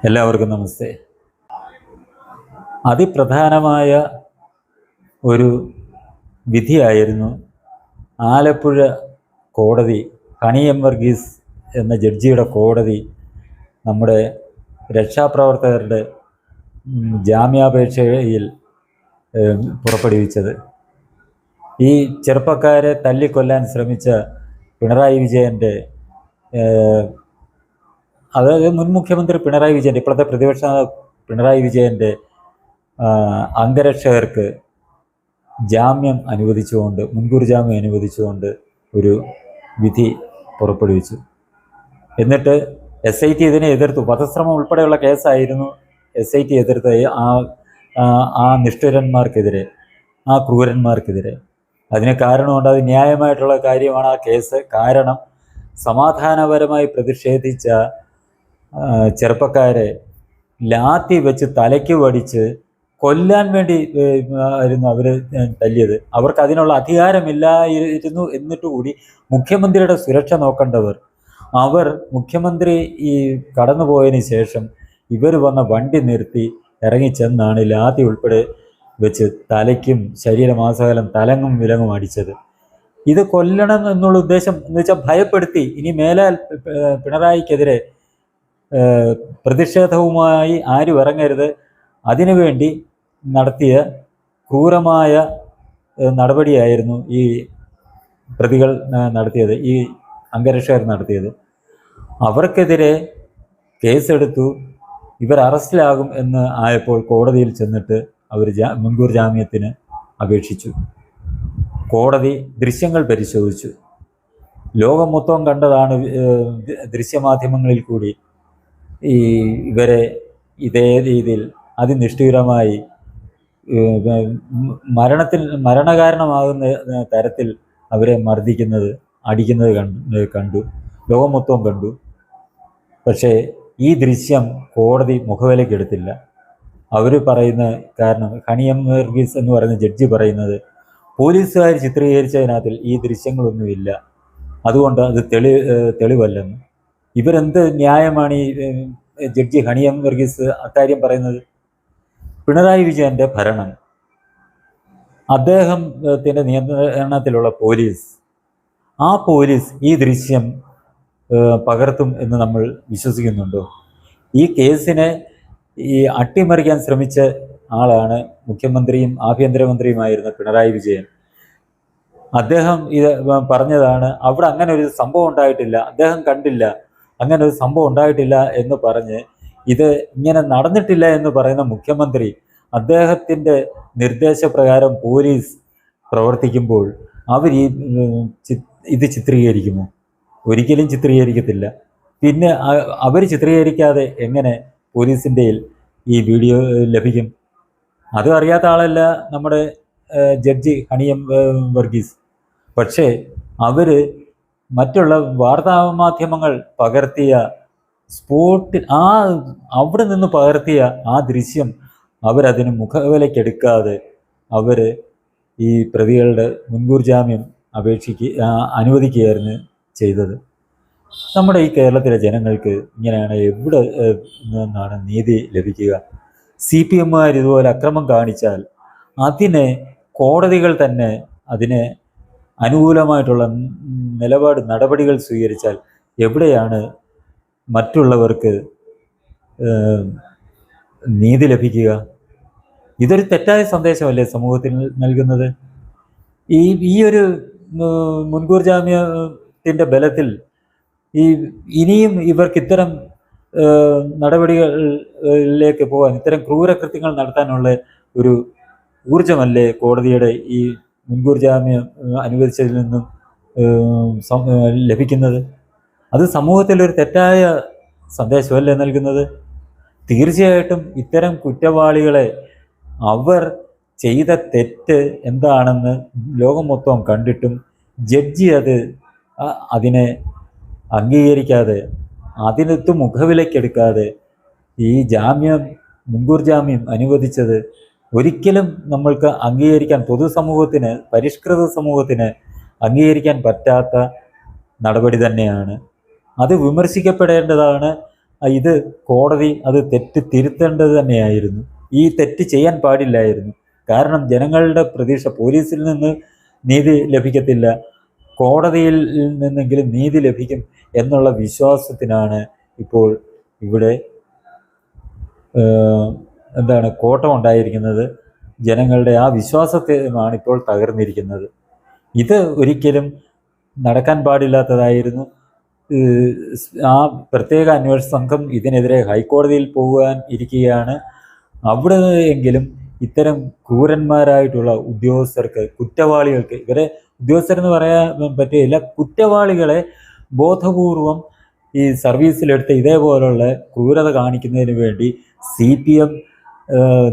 എല്ലാവർക്കും നമസ്തേ. അതിപ്രധാനമായ ഒരു വിധിയായിരുന്നു ആലപ്പുഴ കോടതി, ഹണി എം വർഗീസ് എന്ന ജഡ്ജിയുടെ കോടതി നമ്മുടെ രക്ഷാപ്രവർത്തകരുടെ ജാമ്യാപേക്ഷയിൽ പുറപ്പെടുവിച്ചത്. ഈ ചെറുപ്പക്കാരെ തല്ലിക്കൊല്ലാൻ ശ്രമിച്ച പിണറായി വിജയൻ്റെ, അതായത് മുൻ മുഖ്യമന്ത്രി പിണറായി വിജയൻ്റെ, ഇപ്പോഴത്തെ പ്രതിപക്ഷ പിണറായി വിജയൻ്റെ അംഗരക്ഷകർക്ക് ജാമ്യം അനുവദിച്ചുകൊണ്ട്, മുൻകൂർ ജാമ്യം അനുവദിച്ചുകൊണ്ട് ഒരു വിധി പുറപ്പെടുവിച്ചു. എന്നിട്ട് SIT ഇതിനെ എതിർത്തു. വധശ്രമം ഉൾപ്പെടെയുള്ള കേസായിരുന്നു SIT എതിർത്ത ആ നിഷ്ഠുരന്മാർക്കെതിരെ, ആ ക്രൂരന്മാർക്കെതിരെ. അതിന് കാരണമുണ്ട്, അത് ന്യായമായിട്ടുള്ള കാര്യമാണ് ആ കേസ്. കാരണം സമാധാനപരമായി പ്രതിഷേധിച്ച ചെറുപ്പക്കാരെ ലാത്തി വെച്ച് തലയ്ക്ക് വടിച്ച് കൊല്ലാൻ വേണ്ടി ആയിരുന്നു അവർ തല്ലിയത്. അവർക്ക് അതിനുള്ള അധികാരമില്ലായിരുന്നു. എന്നിട്ടുകൂടി മുഖ്യമന്ത്രിയുടെ സുരക്ഷ നോക്കേണ്ടവർ, അവർ മുഖ്യമന്ത്രി ഈ കടന്നുപോയതിന് ശേഷം ഇവർ വന്ന വണ്ടി നിർത്തി ഇറങ്ങിച്ചെന്നാണ് ലാത്തി ഉൾപ്പെടെ വെച്ച് തലയ്ക്കും ശരീരമാസകലം തലങ്ങും വിലങ്ങും അടിച്ചത്. ഇത് കൊല്ലണം എന്നുള്ള ഉദ്ദേശം എന്ന് വെച്ചാൽ ഭയപ്പെടുത്തി, ഇനി മേലാൽ പിണറായിക്കെതിരെ പ്രതിഷേധവുമായി ആരും ഇറങ്ങരുത്, അതിനുവേണ്ടി നടത്തിയ ക്രൂരമായ നടപടിയായിരുന്നു ഈ പ്രതികൾ നടത്തിയത്, ഈ അംഗരക്ഷകർ നടത്തിയത്. അവർക്കെതിരെ കേസെടുത്തു. ഇവർ അറസ്റ്റിലാകും എന്ന് ആയപ്പോൾ കോടതിയിൽ ചെന്നിട്ട് അവർ മുൻകൂർ ജാമ്യത്തിന് അപേക്ഷിച്ചു. കോടതി ദൃശ്യങ്ങൾ പരിശോധിച്ചു. ലോകം മൊത്തം കണ്ടതാണ് ദൃശ്യമാധ്യമങ്ങളിൽ കൂടി ഇവരെ ഇതേ രീതിയിൽ അതിനിഷ്ഠൂരമായി മരണകാരണമാകുന്ന തരത്തിൽ അവരെ മർദ്ദിക്കുന്നത്, അടിക്കുന്നത് കണ്ടു, ലോകം മൊത്തം കണ്ടു. പക്ഷേ ഈ ദൃശ്യം കോടതി മുഖവിലക്കെടുത്തില്ല. അവർ പറയുന്ന കാരണം, ഹണി എം വർഗീസ് എന്ന് പറയുന്ന ജഡ്ജി പറയുന്നത്, പോലീസുകാർ ചിത്രീകരിച്ചതിനകത്തിൽ ഈ ദൃശ്യങ്ങളൊന്നുമില്ല, അതുകൊണ്ട് അത് തെളിവല്ലെന്ന്. ഇവരെന്ത് ന്യായമാണ് ഈ ജഡ്ജി ഹണി എം വർഗീസ് അക്കാര്യം പറയുന്നത്? പിണറായി വിജയൻ്റെ ഭരണം, അദ്ദേഹത്തിൻ്റെ നിയന്ത്രണത്തിലുള്ള പോലീസ്, ആ പോലീസ് ഈ ദൃശ്യം പകർത്തും എന്ന് നമ്മൾ വിശ്വസിക്കുന്നുണ്ടോ? ഈ കേസിനെ അട്ടിമറിക്കാൻ ശ്രമിച്ച ആളാണ് മുഖ്യമന്ത്രിയും ആഭ്യന്തരമന്ത്രിയുമായിരുന്ന പിണറായി വിജയൻ. അദ്ദേഹം ഇത് പറഞ്ഞതാണ്, അവിടെ അങ്ങനെ ഒരു സംഭവം ഉണ്ടായിട്ടില്ല, അദ്ദേഹം കണ്ടില്ല, അങ്ങനെ ഒരു സംഭവം ഉണ്ടായിട്ടില്ല എന്ന് പറഞ്ഞ് ഇത് ഇങ്ങനെ നടന്നിട്ടില്ല എന്ന് പറയുന്ന മുഖ്യമന്ത്രി, അദ്ദേഹത്തിൻ്റെ നിർദ്ദേശപ്രകാരം പോലീസ് പ്രവർത്തിക്കുമ്പോൾ അവർ ഇത് ചിത്രീകരിക്കുമോ? ഒരിക്കലും ചിത്രീകരിക്കത്തില്ല. പിന്നെ അവർ ചിത്രീകരിക്കാതെ എങ്ങനെ പോലീസിൻ്റെ ഈ വീഡിയോ ലഭിക്കും? അത് അറിയാത്ത ആളല്ല നമ്മുടെ ജഡ്ജി ഹണി എം വർഗീസ്. പക്ഷേ അവർ മറ്റുള്ള വാർത്താമാധ്യമങ്ങൾ പകർത്തിയ സ്പോട്ടിൽ അവിടെ നിന്ന് പകർത്തിയ ആ ദൃശ്യം അവരതിന് മുഖവിലക്കെടുക്കാതെ അവർ ഈ പ്രതികളുടെ മുൻകൂർ ജാമ്യം അനുവദിക്കുകയായിരുന്നു ചെയ്തത്. നമ്മുടെ ഈ കേരളത്തിലെ ജനങ്ങൾക്ക് ഇങ്ങനെയാണ് എവിടെ നിന്നാണ് നീതി ലഭിക്കുക? CPMമാർ ഇതുപോലെ അക്രമം കാണിച്ചാൽ അതിനെ കോടതികൾ തന്നെ അതിനെ അനുകൂലമായിട്ടുള്ള നടപടികൾ സ്വീകരിച്ചാൽ എവിടെയാണ് മറ്റുള്ളവർക്ക് നീതി ലഭിക്കുക? ഇതൊരു തെറ്റായ സന്ദേശമല്ലേ സമൂഹത്തിൽ നൽകുന്നത്? ഈ ഒരു മുൻകൂർ ജാമ്യത്തിൻ്റെ ബലത്തിൽ ഇനിയും ഇവർക്ക് ഇത്തരം നടപടികളിലേക്ക് പോകാൻ, ഇത്തരം ക്രൂരകൃത്യങ്ങൾ നടത്താനുള്ള ഒരു ഊർജമല്ലേ കോടതിയുടെ ഈ മുൻകൂർ ജാമ്യം അനുവദിച്ചതിൽ നിന്നും ലഭിക്കുന്നത്? അത് സമൂഹത്തിലൊരു തെറ്റായ സന്ദേശമല്ലേ നൽകുന്നത്? തീർച്ചയായിട്ടും ഇത്തരം കുറ്റവാളികളെ, അവർ ചെയ്ത തെറ്റ് എന്താണെന്ന് ലോകം മൊത്തം കണ്ടിട്ടും ജഡ്ജി അതിനെ അംഗീകരിക്കാതെ, അതിനൊത്ത് മുഖവിലക്കെടുക്കാതെ ഈ മുൻകൂർ ജാമ്യം അനുവദിച്ചത് ഒരിക്കലും നമ്മൾക്ക് അംഗീകരിക്കാൻ, പൊതുസമൂഹത്തിന്, പരിഷ്കൃത സമൂഹത്തിന് അംഗീകരിക്കാൻ പറ്റാത്ത നടപടി തന്നെയാണ്. അത് വിമർശിക്കപ്പെടേണ്ടതാണ്. ഇത് കോടതി അത് തെറ്റ് തിരുത്തേണ്ടത് തന്നെയായിരുന്നു. ഈ തെറ്റ് ചെയ്യാൻ പാടില്ലായിരുന്നു. കാരണം ജനങ്ങളുടെ പ്രതീക്ഷ പോലീസിൽ നിന്ന് നീതി ലഭിക്കത്തില്ല, കോടതിയിൽ നിന്നെങ്കിലും നീതി ലഭിക്കും എന്നുള്ള വിശ്വാസത്തിനാണ് ഇപ്പോൾ ഇവിടെ കോട്ടം ഉണ്ടായിരിക്കുന്നത്. ജനങ്ങളുടെ ആ വിശ്വാസത്തെയാണ് ഇപ്പോൾ തകർന്നിരിക്കുന്നത്. ഇത് ഒരിക്കലും നടക്കാൻ പാടില്ലാത്തതായിരുന്നു. ആ പ്രത്യേക അന്വേഷണ സംഘം ഇതിനെതിരെ ഹൈക്കോടതിയിൽ പോകാൻ ഇരിക്കുകയാണ്. അവിടെ എങ്കിലും ഇത്തരം ക്രൂരന്മാരായിട്ടുള്ള ഉദ്യോഗസ്ഥർക്ക്, കുറ്റവാളികൾക്ക്, ഇവരെ ഉദ്യോഗസ്ഥരെന്ന് പറയാൻ പറ്റുകയില്ല, കുറ്റവാളികളെ ബോധപൂർവം ഈ സർവീസിലെടുത്ത് ഇതേപോലുള്ള ക്രൂരത കാണിക്കുന്നതിന് വേണ്ടി CPM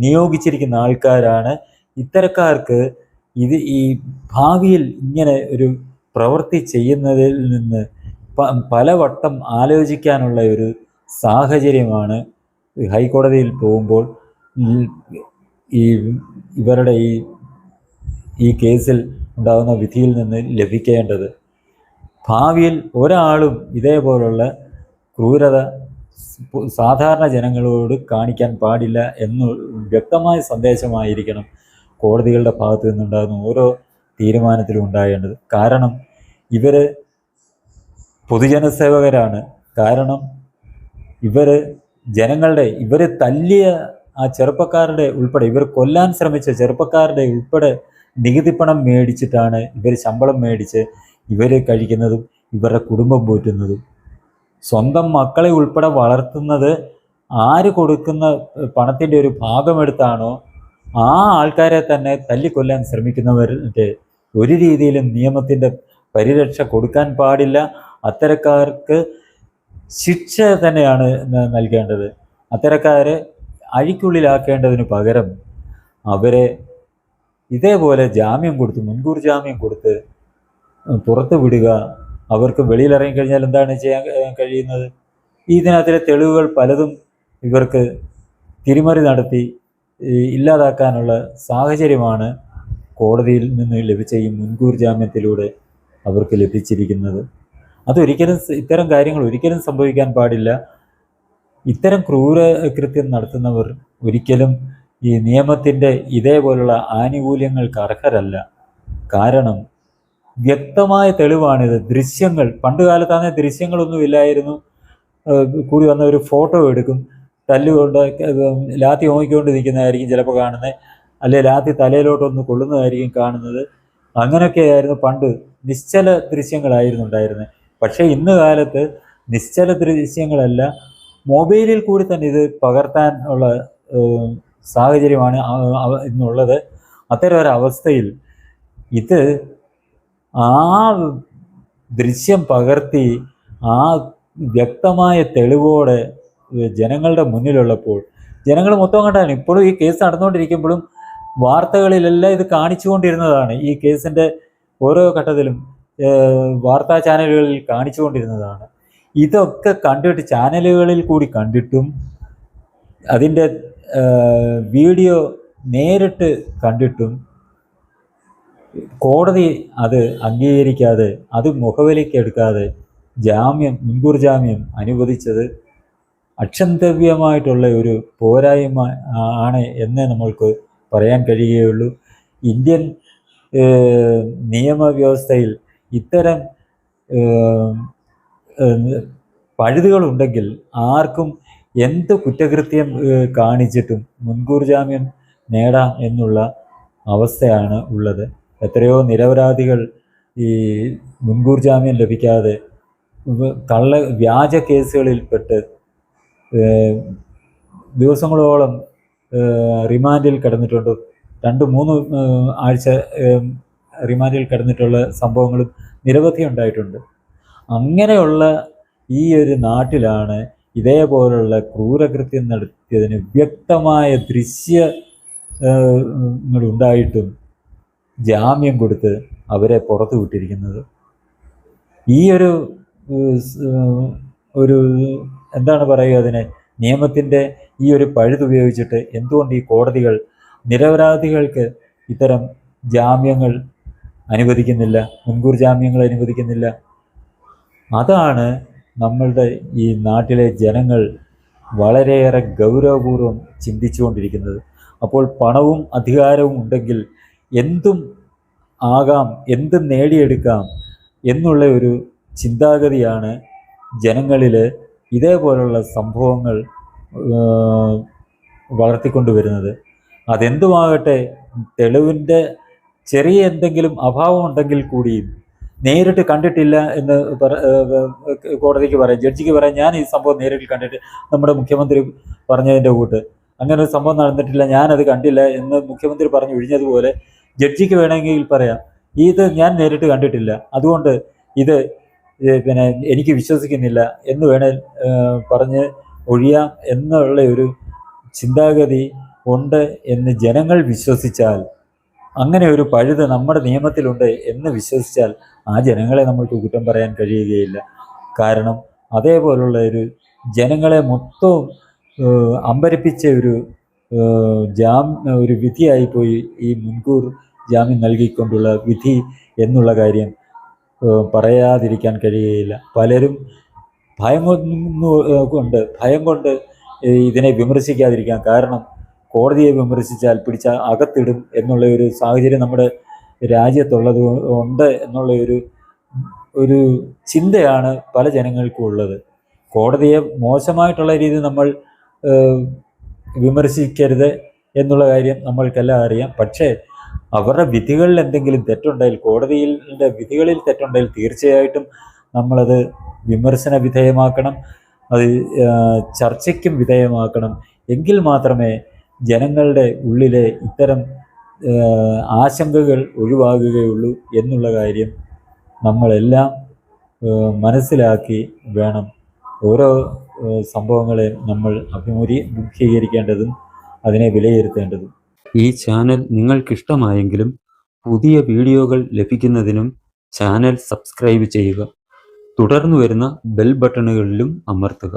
നിയോഗിച്ചിരിക്കുന്ന ആൾക്കാരാണ്. ഇത്തരക്കാർക്ക് ഈ ഭാവിയിൽ ഇങ്ങനെ ഒരു പ്രവൃത്തി ചെയ്യുന്നതിൽ നിന്ന് പലവട്ടം ആലോചിക്കാനുള്ള ഒരു സാഹചര്യമാണ് ഹൈക്കോടതിയിൽ പോകുമ്പോൾ ഇവരുടെ ഈ കേസിൽ ഉണ്ടാകുന്ന വിധിയിൽ നിന്ന് ലഭിക്കേണ്ടത്. ഭാവിയിൽ ഒരാളും ഇതേപോലുള്ള ക്രൂരത സാധാരണ ജനങ്ങളോട് കാണിക്കാൻ പാടില്ല എന്ന് വ്യക്തമായ സന്ദേശമായിരിക്കണം കോടതികളുടെ ഭാഗത്തു നിന്നുണ്ടാകുന്ന ഓരോ തീരുമാനത്തിലും ഉണ്ടാകേണ്ടത്. കാരണം ഇവർ പൊതുജനസേവകരാണ്. കാരണം ഇവരെ തല്ലിയ ആ ചെറുപ്പക്കാരുടെ ഉൾപ്പെടെ, ഇവർ കൊല്ലാൻ ശ്രമിച്ച ചെറുപ്പക്കാരുടെ ഉൾപ്പെടെ നികുതി പണം മേടിച്ചിട്ടാണ് ഇവർ ശമ്പളം മേടിച്ച് ഇവർ കഴിക്കുന്നതും ഇവരുടെ കുടുംബം പോറ്റുന്നതും. സ്വന്തം മക്കളെ ഉൾപ്പെടെ വളർത്തുന്നത് ആര് കൊടുക്കുന്ന പണത്തിൻ്റെ ഒരു ഭാഗമെടുത്താണോ ആ ആൾക്കാരെ തന്നെ തല്ലിക്കൊല്ലാൻ ശ്രമിക്കുന്നവരുടെ ഒരു രീതിയിലും നിയമത്തിൻ്റെ പരിരക്ഷ കൊടുക്കാൻ പാടില്ല. അത്തരക്കാർക്ക് ശിക്ഷ തന്നെയാണ് നൽകേണ്ടത്. അത്തരക്കാരെ അഴിക്കുള്ളിലാക്കേണ്ടതിന് പകരം അവരെ ഇതേപോലെ ജാമ്യം കൊടുത്ത്, മുൻകൂർ ജാമ്യം കൊടുത്ത് പുറത്ത് വിടുക. അവർക്ക് വെളിയിലിറങ്ങിക്കഴിഞ്ഞാൽ എന്താണ് ചെയ്യാൻ കഴിയുന്നത്? ഇതിനകത്തിലെ തെളിവുകൾ പലതും ഇവർക്ക് തിരിമറി നടത്തി ഇല്ലാതാക്കാനുള്ള സാഹചര്യമാണ് കോടതിയിൽ നിന്ന് ലഭിച്ച ഈ മുൻകൂർ ജാമ്യത്തിലൂടെ അവർക്ക് ലഭിച്ചിരിക്കുന്നത്. ഇത്തരം കാര്യങ്ങൾ ഒരിക്കലും സംഭവിക്കാൻ പാടില്ല. ഇത്തരം ക്രൂരകൃത്യം നടത്തുന്നവർ ഒരിക്കലും ഈ നിയമത്തിൻ്റെ ഇതേപോലുള്ള ആനുകൂല്യങ്ങൾക്ക് അർഹരല്ല. കാരണം വ്യക്തമായ തെളിവാണിത്. ദൃശ്യങ്ങൾ, പണ്ട് കാലത്താണെങ്കിൽ ദൃശ്യങ്ങളൊന്നുമില്ലായിരുന്നു. കൂടി വന്ന ഒരു ഫോട്ടോ എടുക്കും, തല്ലുകൊണ്ട് ലാത്തി ഓങ്ങിക്കൊണ്ട് നിൽക്കുന്നതായിരിക്കും ചിലപ്പോൾ കാണുന്നത്, അല്ലെ ലാത്തി തലയിലോട്ടൊന്ന് കൊള്ളുന്നതായിരിക്കും കാണുന്നത്. അങ്ങനെയൊക്കെയായിരുന്നു പണ്ട്. നിശ്ചല ദൃശ്യങ്ങളായിരുന്നു ഉണ്ടായിരുന്നത്. പക്ഷേ ഇന്ന് കാലത്ത് നിശ്ചല ദൃശ്യങ്ങളല്ല, മൊബൈലിൽ കൂടി തന്നെ ഇത് പകർത്താൻ ഉള്ള സാഹചര്യമാണ് ഇന്നുള്ളത്. അത്തരം ഒരവസ്ഥയിൽ ഇത് ആ ദൃശ്യം പകർത്തി ആ വ്യക്തമായ തെളിവോടെ ജനങ്ങളുടെ മുന്നിലുള്ളപ്പോൾ, ജനങ്ങൾ മൊത്തം കണ്ടാണ്. ഇപ്പോഴും ഈ കേസ് നടന്നുകൊണ്ടിരിക്കുമ്പോഴും വാർത്തകളിലെല്ലാം ഇത് കാണിച്ചുകൊണ്ടിരുന്നതാണ്. ഈ കേസിൻ്റെ ഓരോ ഘട്ടത്തിലും വാർത്താ ചാനലുകളിൽ കാണിച്ചുകൊണ്ടിരുന്നതാണ്. ഇതൊക്കെ കണ്ടിട്ട്, ചാനലുകളിൽ കൂടി കണ്ടിട്ടും അതിൻ്റെ വീഡിയോ നേരിട്ട് കണ്ടിട്ടും കോടതി അത് അംഗീകരിക്കാതെ, അത് മുഖവിലേക്ക് എടുക്കാതെ മുൻകൂർ ജാമ്യം അനുവദിച്ചത് അക്ഷന്തവ്യമായിട്ടുള്ള ഒരു പോരായ്മ ആണ് എന്നേ നമ്മൾക്ക് പറയാൻ കഴിയുകയുള്ളൂ. ഇന്ത്യൻ നിയമവ്യവസ്ഥയിൽ ഇത്തരം പഴുതുകളുണ്ടെങ്കിൽ ആർക്കും എന്ത് കുറ്റകൃത്യം കാണിച്ചിട്ടും മുൻകൂർ ജാമ്യം നേടാം എന്നുള്ള അവസ്ഥയാണ് ഉള്ളത്. എത്രയോ നിരപരാധികൾ ഈ മുൻകൂർ ജാമ്യം ലഭിക്കാതെ വ്യാജ കേസുകളിൽപ്പെട്ട് ദിവസങ്ങളോളം റിമാൻഡിൽ കിടന്നിട്ടുണ്ട്. 2-3 ആഴ്ച റിമാൻഡിൽ കിടന്നിട്ടുള്ള സംഭവങ്ങളും നിരവധി ഉണ്ടായിട്ടുണ്ട്. അങ്ങനെയുള്ള ഈ ഒരു നാട്ടിലാണ് ഇതേപോലുള്ള ക്രൂരകൃത്യം നടത്തിയതിന് വ്യക്തമായ ദൃശ്യങ്ങളുണ്ടായിട്ടും ജാമ്യം കൊടുത്ത് അവരെ പുറത്തു വിട്ടിരിക്കുന്നത്. ഈ ഒരു എന്താണ് പറയുക അതിനെ, നിയമത്തിൻ്റെ ഈ ഒരു പഴുതുപയോഗിച്ചിട്ട് എന്തുകൊണ്ട് ഈ കോടതികൾ നിരപരാധികൾക്ക് ഇത്തരം ജാമ്യങ്ങൾ അനുവദിക്കുന്നില്ല, മുൻകൂർ ജാമ്യങ്ങൾ അനുവദിക്കുന്നില്ല? അതാണ് നമ്മളുടെ ഈ നാട്ടിലെ ജനങ്ങൾ വളരെയേറെ ഗൗരവപൂർവ്വം ചിന്തിച്ചുകൊണ്ടിരിക്കുന്നത്. അപ്പോൾ പണവും അധികാരവും ഉണ്ടെങ്കിൽ എന്തും ആകാം, എന്തും നേടിയെടുക്കാം എന്നുള്ള ഒരു ചിന്താഗതിയാണ് ജനങ്ങളിൽ ഇതേപോലുള്ള സംഭവങ്ങൾ വളർത്തിക്കൊണ്ടുവരുന്നത്. അതെന്തുമാകട്ടെ, തെളിവിൻ്റെ ചെറിയ എന്തെങ്കിലും അഭാവം ഉണ്ടെങ്കിൽ കൂടിയും നേരിട്ട് കണ്ടിട്ടില്ല എന്ന് കോടതിക്ക് പറയാം, ജഡ്ജിക്ക് പറയാം, ഞാൻ ഈ സംഭവം നേരിട്ട് കണ്ടിട്ട് നമ്മുടെ മുഖ്യമന്ത്രി പറഞ്ഞതിൻ്റെ കൂട്ട് അങ്ങനെ ഒരു സംഭവം നടന്നിട്ടില്ല, ഞാനത് കണ്ടില്ല എന്ന് മുഖ്യമന്ത്രി പറഞ്ഞു ഒഴിഞ്ഞതുപോലെ ജഡ്ജിക്ക് വേണമെങ്കിൽ പറയാം, ഇത് ഞാൻ നേരിട്ട് കണ്ടിട്ടില്ല, അതുകൊണ്ട് ഇത് പിന്നെ എനിക്ക് വിശ്വസിക്കുന്നില്ല എന്ന് വേണേൽ പറഞ്ഞ് ഒഴിയാം എന്നുള്ള ഒരു ചിന്താഗതി ഉണ്ട് എന്ന് ജനങ്ങൾ വിശ്വസിച്ചാൽ, അങ്ങനെ ഒരു പഴുത് നമ്മുടെ നിയമത്തിലുണ്ട് എന്ന് വിശ്വസിച്ചാൽ ആ ജനങ്ങളെ നമ്മൾക്ക് കുറ്റം പറയാൻ കഴിയുകയില്ല. കാരണം അതേപോലുള്ള ജനങ്ങളെ മൊത്തവും അമ്പരപ്പിച്ച ഒരു വിധിയായിപ്പോയി ഈ മുൻകൂർ ജാമ്യം നൽകിക്കൊണ്ടുള്ള വിധി എന്നുള്ള കാര്യം പറയാതിരിക്കാൻ കഴിയുകയില്ല. പലരും ഭയം കൊണ്ട് ഇതിനെ വിമർശിക്കാതിരിക്കാം. കാരണം കോടതിയെ വിമർശിച്ചാൽ പിടിച്ച അകത്തിടും എന്നുള്ള ഒരു സാഹചര്യം നമ്മുടെ രാജ്യത്തുള്ളത് ഉണ്ട് എന്നുള്ള ഒരു ചിന്തയാണ് പല ജനങ്ങൾക്കും ഉള്ളത്. കോടതിയെ മോശമായിട്ടുള്ള രീതിയിൽ നമ്മൾ വിമർശിക്കരുത് എന്നുള്ള കാര്യം നമ്മൾക്കെല്ലാം അറിയാം. പക്ഷേ അവരുടെ വിധികളിൽ എന്തെങ്കിലും തെറ്റുണ്ടെങ്കിൽ, കോടതിയുടെ വിധികളിൽ തെറ്റുണ്ടെങ്കിൽ തീർച്ചയായിട്ടും നമ്മളത് വിമർശന വിധേയമാക്കണം, അത് ചർച്ചയ്ക്കും വിധേയമാക്കണം. എങ്കിൽ മാത്രമേ ജനങ്ങളുടെ ഉള്ളിലെ ഇത്തരം ആശങ്കകൾ ഒഴിവാകുകയുള്ളൂ എന്നുള്ള കാര്യം നമ്മളെല്ലാം മനസ്സിലാക്കി വേണം ഓരോ സംഭവങ്ങളെ നമ്മൾ അഭിമുഖീകരിക്കേണ്ടതും അതിനെ വിലയിരുത്തേണ്ടതും. ഈ ചാനൽ നിങ്ങൾക്കിഷ്ടമായെങ്കിലും പുതിയ വീഡിയോകൾ ലഭിക്കുന്നതിനും ചാനൽ സബ്സ്ക്രൈബ് ചെയ്യുക. തുടർന്നു വരുന്ന ബെൽ ബട്ടണുകളിലും അമർത്തുക.